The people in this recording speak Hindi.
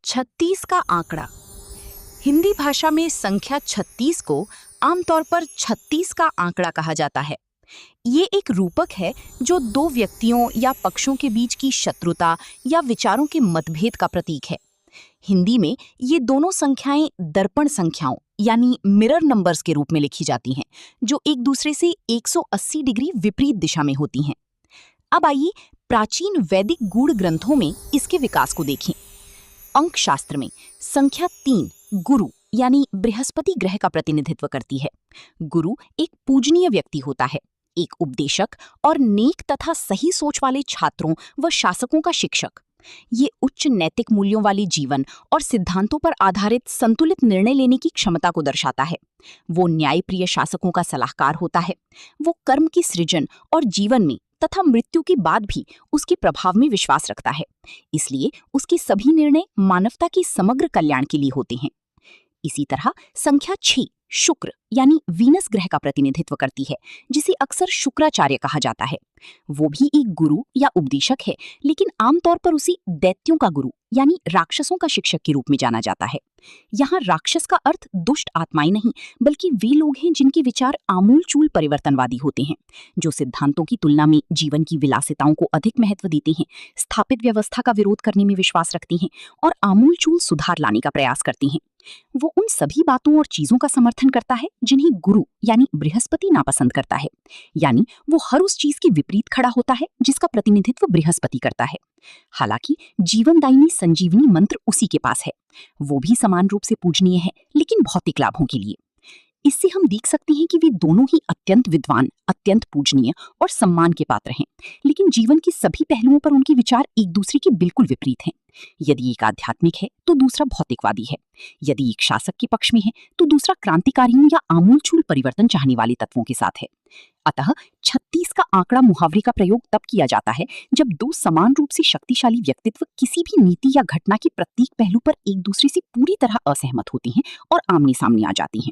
36 का आंकड़ा। हिंदी भाषा में संख्या 36 को आमतौर पर 36 का आंकड़ा कहा जाता है। ये एक रूपक है जो दो व्यक्तियों या पक्षों के बीच की शत्रुता या विचारों के मतभेद का प्रतीक है। हिंदी में ये दोनों संख्याएं दर्पण संख्याओं यानी मिरर नंबर्स के रूप में लिखी जाती हैं, जो एक दूसरे से 180 डिग्री विपरीत दिशा में होती हैं। अब आइए प्राचीन वैदिक गूढ़ ग्रंथों में इसके विकास को देखें। अंक शास्त्र में संख्या 3 गुरु यानी बृहस्पति ग्रह का प्रतिनिधित्व करती है। गुरु एक पूजनीय व्यक्ति होता है, एक उपदेशक और नेक तथा सही सोच वाले छात्रों व शासकों का शिक्षक। ये उच्च नैतिक मूल्यों वाले जीवन और सिद्धांतों पर आधारित संतुलित निर्णय लेने की क्षमता को दर्शाता है। वो न्यायप्रिय शासकों का सलाहकार होता है। वो कर्म की सृजन और जीवन में तथा मृत्यु के बाद भी उसके प्रभाव में विश्वास रखता है, इसलिए उसके सभी निर्णय मानवता के समग्र कल्याण के लिए होते हैं। इसी तरह संख्या 6 शुक्र यानी वीनस ग्रह का प्रतिनिधित्व करती है, जिसे अक्सर शुक्राचार्य कहा जाता है। वो भी एक गुरु या उपदेशक है, लेकिन आमतौर पर उसे दैत्यों का गुरु यानी राक्षसों का शिक्षक के रूप में जाना जाता है। यहाँ राक्षस का अर्थ दुष्ट आत्माएं नहीं, बल्कि वे लोग हैं जिनके विचार आमूलचूल परिवर्तनवादी होते हैं, जो सिद्धांतों की तुलना में जीवन की विलासिताओं को अधिक महत्व देते हैं, स्थापित व्यवस्था का विरोध करने में विश्वास रखते हैं और आमूलचूल सुधार लाने का प्रयास करते हैं। वो उन सभी बातों और चीजों का समर्थन करता है जिन्हें गुरु यानी बृहस्पति नापसंद करता है, यानी वो हर उस चीज के विपरीत खड़ा होता है जिसका प्रतिनिधित्व बृहस्पति करता है। हालांकि जीवनदायिनी संजीवनी मंत्र उसी के पास है। वो भी समान रूप से पूजनीय है, लेकिन भौतिक लाभों के लिए। इससे हम देख सकते हैं कि वे दोनों ही अत्यंत विद्वान, अत्यंत पूजनीय और सम्मान के पात्र हैं, लेकिन जीवन के सभी पहलुओं पर उनके विचार एक दूसरे के बिल्कुल विपरीत हैं। यदि एक आध्यात्मिक है तो दूसरा भौतिकवादी है। यदि एक शासक के पक्ष में है तो दूसरा क्रांतिकारियों या आमूलचूल परिवर्तन चाहने वाले तत्वों के साथ है। अतः 36 का आंकड़ा मुहावरे का प्रयोग तब किया जाता है जब दो समान रूप से शक्तिशाली व्यक्तित्व किसी भी नीति या घटना के प्रत्येक पहलू पर एक दूसरे से पूरी तरह असहमत होते हैं और आमने सामने आ जाते हैं।